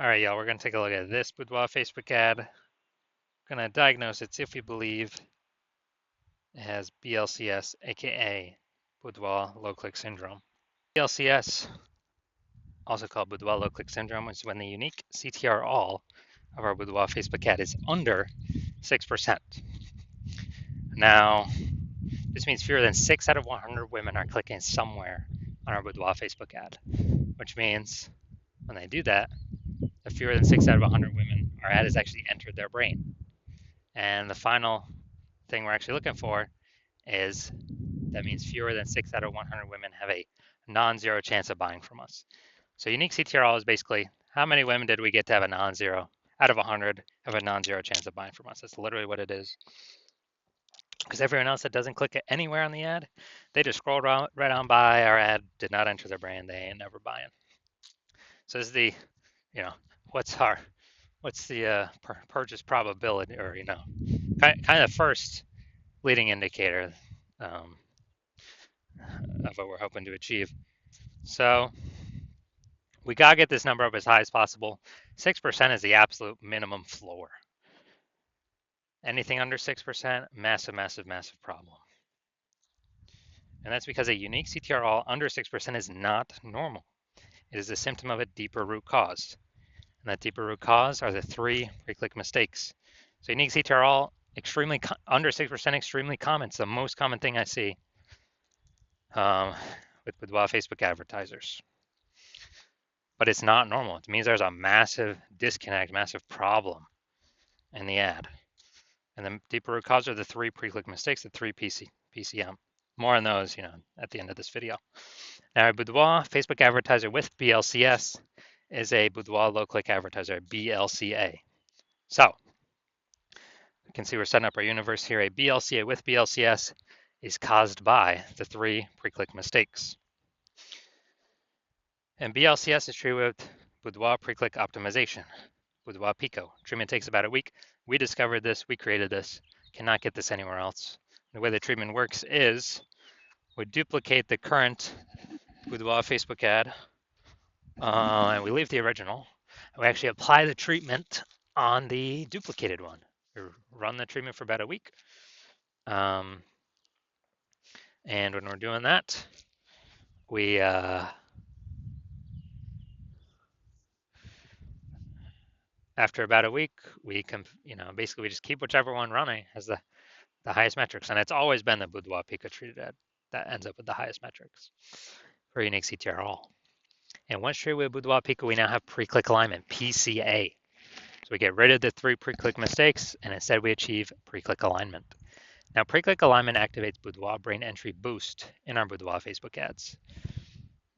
All right, y'all, we're going to take a look at this Boudoir Facebook ad. We're going to diagnose it, see if we believe it has BLCS, aka Boudoir low click syndrome. BLCS, also called Boudoir low click syndrome, is when the unique CTR all of our Boudoir Facebook ad is under 6%. Now, this means fewer than 6 out of 100 women are clicking somewhere on our Boudoir Facebook ad, which means when they do that, the fewer than 6 out of 100 women, our ad has actually entered their brain. And the final thing we're actually looking for is that means fewer than 6 out of 100 women have a non-zero chance of buying from us. So unique CTRL is basically how many women did we get to have a non-zero out of 100 have a non-zero chance of buying from us. That's literally what it is. Because everyone else that doesn't click it anywhere on the ad, they just scroll right on by. Our ad did not enter their brain. They ain't never buying. So this is the, what's the purchase probability, or kind of first leading indicator of what we're hoping to achieve. So we gotta get this number up as high as possible. 6% is the absolute minimum floor. Anything under 6%, massive, massive, massive problem. And that's because a unique CTR all under 6% is not normal. It is a symptom of a deeper root cause. And that deeper root cause are the 3 pre-click mistakes. So unique CTR all under 6%, extremely common. It's the most common thing I see with Boudoir Facebook advertisers. But it's not normal. It means there's a massive disconnect, massive problem in the ad. And the deeper root cause are the 3 pre-click mistakes, the 3 PCM. More on those, at the end of this video. Now, a Boudoir Facebook advertiser with BLCS is a Boudoir low-click advertiser, BLCA. So, you can see we're setting up our universe here. A BLCA with BLCS is caused by the 3 pre-click mistakes. And BLCS is treated with Boudoir pre-click optimization, Boudoir Pico. Treatment takes about a week. We discovered this, we created this, cannot get this anywhere else. The way the treatment works is we duplicate the current Boudoir Facebook ad, and we leave the original. We actually apply the treatment on the duplicated one. We run the treatment for about a week. And when we're doing that, we after about a week, we basically we just keep whichever one running as the highest metrics, and it's always been the Boudoir Pico treated ad that ends up with the highest metrics for unique CTR all. And once treated with Boudoir Pico, we now have pre-click alignment, PCA. So we get rid of the 3 pre-click mistakes, and instead we achieve pre-click alignment. Now, pre-click alignment activates Boudoir brain entry boost in our Boudoir Facebook ads.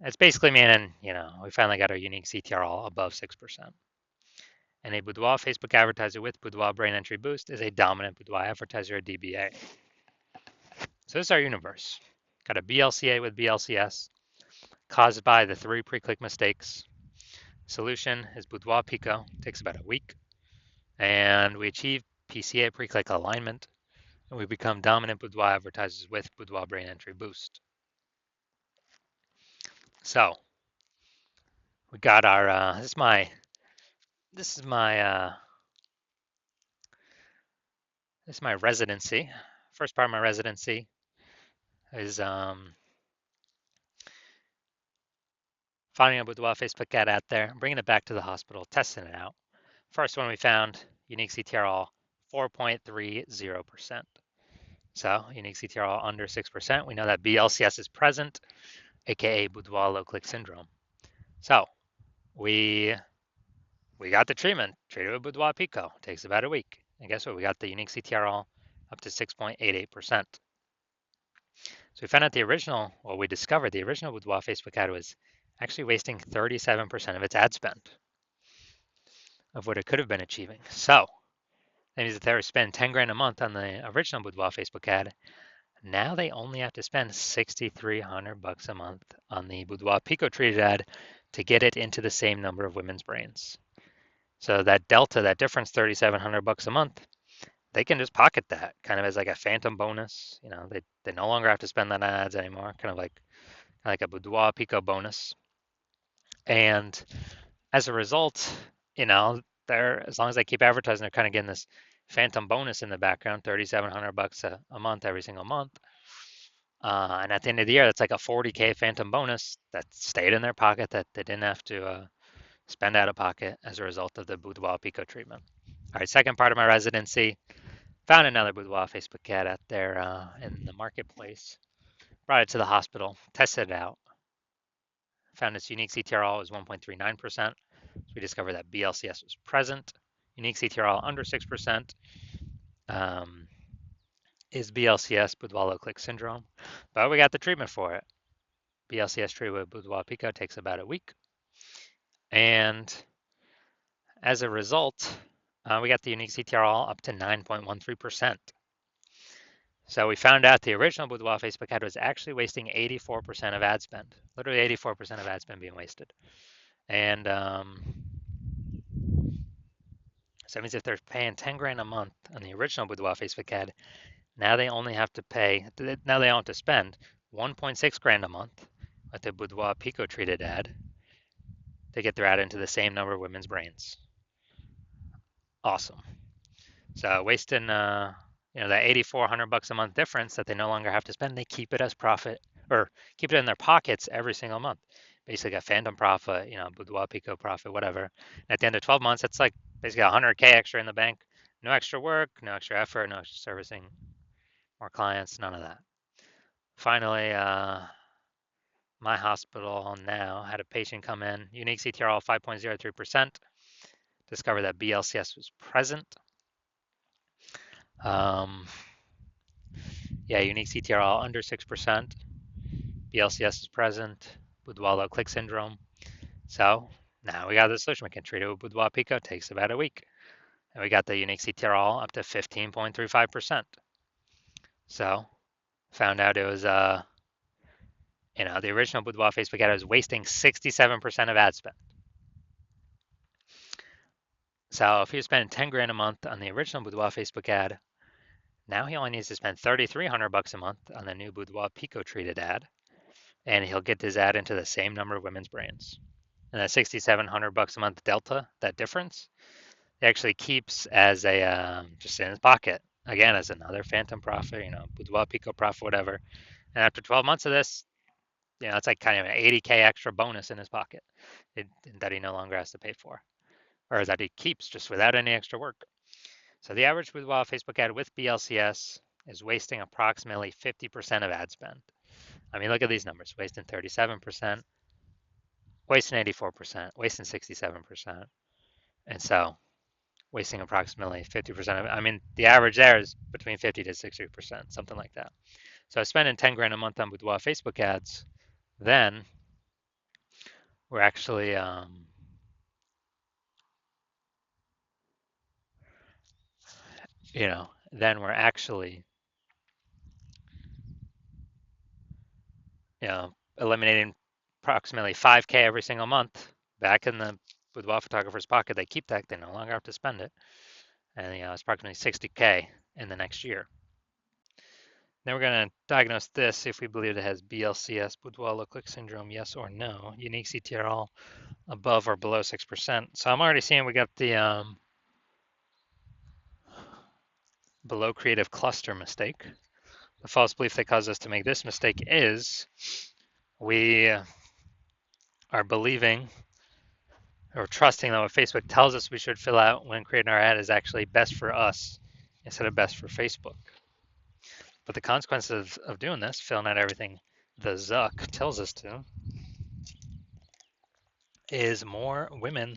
It's basically meaning, we finally got our unique CTR all above 6%. And a Boudoir Facebook advertiser with Boudoir brain entry boost is a dominant Boudoir advertiser, a DBA. So this is our universe. Got a BLCA with BLCS, caused by the 3 pre-click mistakes. Solution is Boudoir Pico, takes about a week. And we achieve PCA pre-click alignment, and we become dominant Boudoir advertisers with Boudoir brain entry boost. So we got our, this is my residency. First part of my residency is finding a Boudoir Facebook ad out there, bringing it back to the hospital, testing it out. First one we found, unique CTR all 4.30%. So unique CTR all under 6%. We know that BLCS is present, aka Boudoir low click syndrome. So we got the treatment, treated with Boudoir Pico. Takes about a week. And guess what? We got the unique CTR all up to 6.88%. So we found out we discovered the original Boudoir Facebook ad was actually wasting 37% of its ad spend of what it could have been achieving. So that means that they were spending 10 grand a month on the original Boudoir Facebook ad. Now they only have to spend $6,300 a month on the Boudoir Pico treated ad to get it into the same number of women's brains. So that delta, that difference, $3,700 a month, they can just pocket that kind of as like a phantom bonus. They no longer have to spend that on ads anymore, kind of like a Boudoir Pico bonus. And as a result, you know, they're as long as they keep advertising, they're kind of getting this phantom bonus in the background, $3,700 a month every single month. And at the end of the year, that's like a 40K phantom bonus that stayed in their pocket that they didn't have to spend out of pocket as a result of the Boudoir Pico treatment. All right, second part of my residency, found another Boudoir Facebook ad out there in the marketplace. Brought it to the hospital, tested it out, found its unique CTRL was 1.39%. So we discovered that BLCS was present. Unique CTRL under 6% um, is BLCS, Boudoir low click syndrome. But we got the treatment for it. BLCS treatment with Boudoir Pico takes about a week. And as a result, we got the unique CTRL up to 9.13%. So we found out the original Boudoir Facebook ad was actually wasting 84% of ad spend, literally 84% of ad spend being wasted. And so that means if they're paying 10 grand a month on the original Boudoir Facebook ad, now they only have to pay, now they don't have to spend 1.6 grand a month with the Boudoir Pico treated ad to get their ad into the same number of women's brains. Awesome. So wasting, that $8,400 a month difference that they no longer have to spend, they keep it as profit or keep it in their pockets every single month. Basically, a phantom profit, Boudoir Pico profit, whatever. And at the end of 12 months, it's like basically 100K extra in the bank. No extra work, no extra effort, no extra servicing, more clients, none of that. Finally, my hospital now had a patient come in, unique CTRL 5.03%, discovered that BLCS was present. Unique CTRL under 6%, BLCS is present, Boudoir low click syndrome. So now we got the solution. We can treat it with Boudoir Pico, takes about a week. And we got the unique CTRL up to 15.35%. So found out it was, the original Boudoir Facebook ad was wasting 67% of ad spend. So if he was spending 10 grand a month on the original Boudoir Facebook ad, now he only needs to spend 3,300 bucks a month on the new Boudoir Pico treated ad, and he'll get his ad into the same number of women's brains. And that 6,700 bucks a month delta, that difference, he actually keeps as a just in his pocket again as another phantom profit, Boudoir Pico profit, whatever. And after 12 months of this, it's like kind of an 80K extra bonus in his pocket that he no longer has to pay for, or that he keeps just without any extra work. So the average Boudoir Facebook ad with BLCS is wasting approximately 50% of ad spend. I mean, look at these numbers: wasting 37%, wasting 84%, wasting 67%, and so wasting approximately 50% of it. I mean, the average there is between 50 to 60%, something like that. So spending 10 grand a month on Boudoir Facebook ads, then we're actually, then we're actually, eliminating approximately 5K every single month back in the Boudoir photographer's pocket. They keep that, they no longer have to spend it. And, it's approximately 60K in the next year. Then we're going to diagnose this if we believe it has BLCS, Boudoir low click syndrome, yes or no. Unique CTRL above or below 6%. So I'm already seeing we got the below creative cluster mistake. The false belief that caused us to make this mistake is we are believing or trusting that what Facebook tells us we should fill out when creating our ad is actually best for us instead of best for Facebook. But the consequences of doing this, filling out everything the Zuck tells us to, is more women,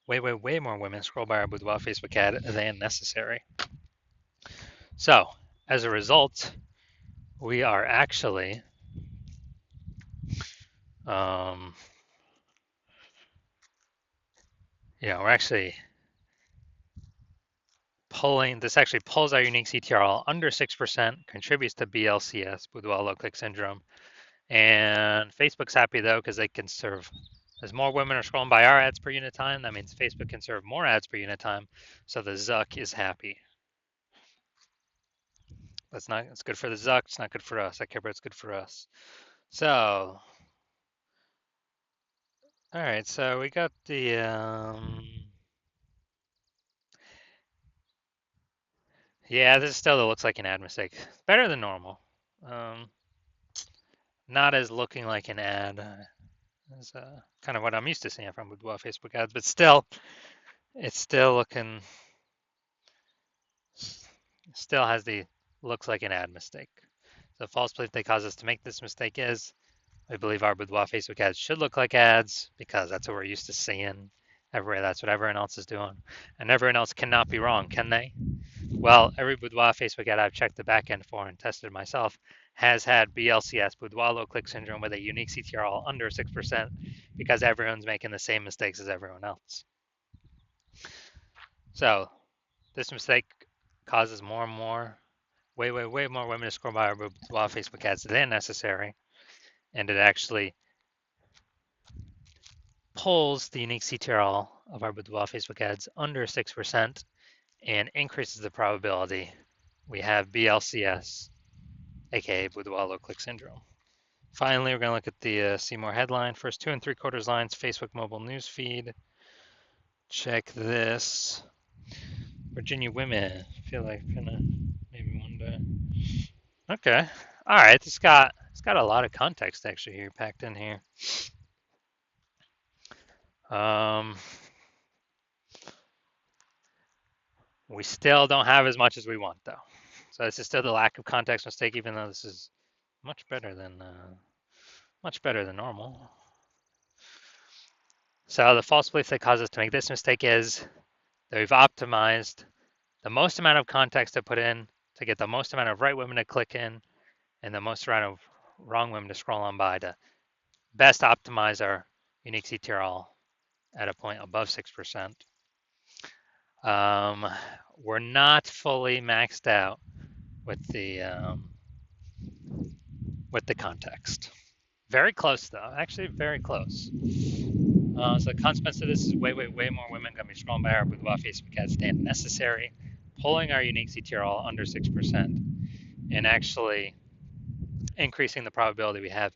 way more women scroll by our Boudoir Facebook ad than necessary. So as a result, we are actually we're actually actually pulls our unique CTRL under 6%, contributes to BLCS, Boudoir low click syndrome. And Facebook's happy though, because they can serve, as more women are scrolling by our ads per unit time, that means Facebook can serve more ads per unit time. So the Zuck is happy. It's good for the Zuck, it's not good for us. I care, but it's good for us. So, all right, so we got the Yeah, this still looks like an ad mistake. Better than normal. Not as looking like an ad as kind of what I'm used to seeing from Boudoir Facebook ads, but still, it's still looking, still has the looks like an ad mistake. The false belief they cause us to make this mistake is we believe our Boudoir Facebook ads should look like ads because that's what we're used to seeing everywhere. That's what everyone else is doing. And everyone else cannot be wrong, can they? Well, every Boudoir Facebook ad I've checked the backend for and tested myself has had BLCS, Boudoir low click syndrome, with a unique CTRL under 6% because everyone's making the same mistakes as everyone else. So this mistake causes more and more, way more women to scroll by our Boudoir Facebook ads than necessary. And it actually pulls the unique CTRL of our Boudoir Facebook ads under 6% and increases the probability we have BLCS, aka Boudoir low click syndrome. Finally, we're going to look at the see more headline. First 2 3/4 lines, Facebook mobile news feed. Check this. Virginia women. I feel like gonna maybe one day. Okay. All right. It's got a lot of context actually here packed in here. We still don't have as much as we want though. So this is still the lack of context mistake, even though this is much better than normal. So the false belief that causes us to make this mistake is that we've optimized the most amount of context to put in to get the most amount of right women to click in and the most amount of wrong women to scroll on by to best optimize our unique CTRL at a point above 6%. We're not fully maxed out with the context. Very close though, actually very close. So the consequence of this is way more women going to be scrolling by our Boudoir Facebook ads than necessary, pulling our unique CTRL under 6%, and actually increasing the probability we have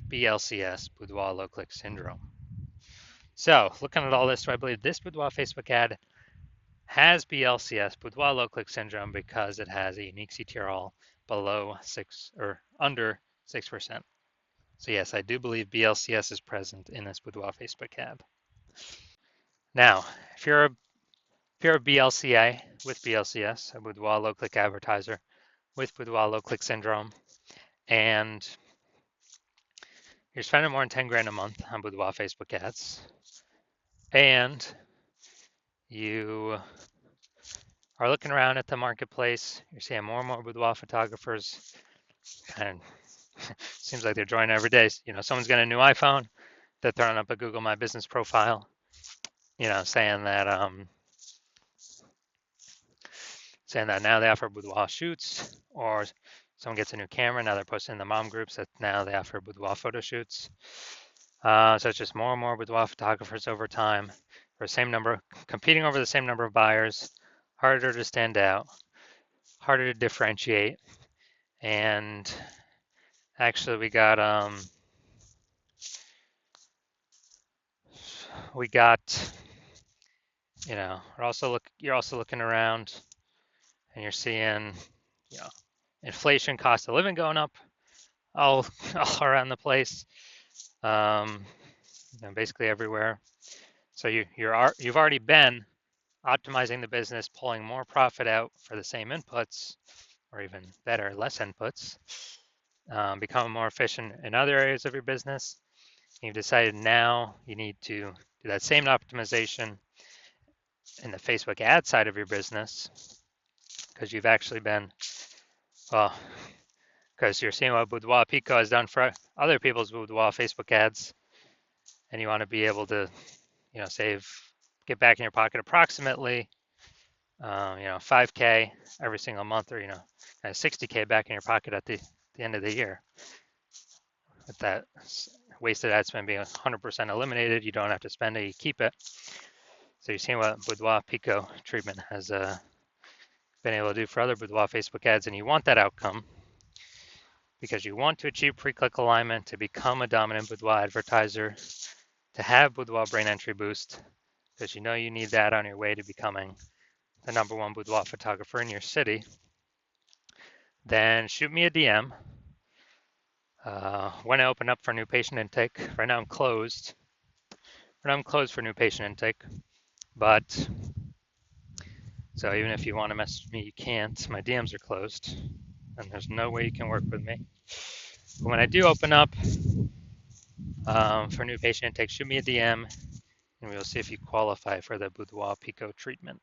BLCS, Boudoir low click syndrome. So looking at all this, do I believe this Boudoir Facebook ad has BLCS, Boudoir low click syndrome, because it has a unique CTRL below 6 or under 6%. So yes, I do believe BLCS is present in this Boudoir Facebook ad. Now, if you're a BLCA with BLCS, a Boudoir low click advertiser with Boudoir low click syndrome, and you're spending more than 10 grand a month on Boudoir Facebook ads, and you are looking around at the marketplace, you're seeing more and more Boudoir photographers, and seems like they're joining every day. You know, someone's got a new iPhone, they're throwing up a Google My Business profile, you know, saying that now they offer boudoir shoots, or someone gets a new camera, now they're posting in the mom groups that now they offer boudoir photo shoots. So it's just more and more boudoir photographers over time for the same number, competing over the same number of buyers, harder to stand out, harder to differentiate. And actually we got you know, you're also looking around and you're seeing, you know, inflation, cost of living going up all around the place, you know, basically everywhere. So you've already been optimizing the business, pulling more profit out for the same inputs, or even better, less inputs, becoming more efficient in other areas of your business. You've decided now you need to do that same optimization in the Facebook ad side of your business, because you've actually been, well, because you're seeing what Boudoir Pico has done for other people's Boudoir Facebook ads, and you want to be able to, you know, get back in your pocket approximately, you know, 5K every single month, or, you know, 60K back in your pocket at the end of the year. With that wasted ad spend being 100% eliminated, you don't have to spend it, you keep it. So you're seeing what Boudoir Pico treatment has been able to do for other Boudoir Facebook ads, and you want that outcome because you want to achieve pre-click alignment to become a dominant Boudoir advertiser, to have Boudoir brain entry boost, because you know you need that on your way to becoming the #1 boudoir photographer in your city. then shoot me a DM. When I open up for new patient intake, right now I'm closed. Right now I'm closed for new patient intake, but so even if you want to message me, you can't. My DMs are closed, and there's no way you can work with me. But when I do open up for new patient intake, shoot me a DM, and we'll see if you qualify for the Boudoir Pico treatment.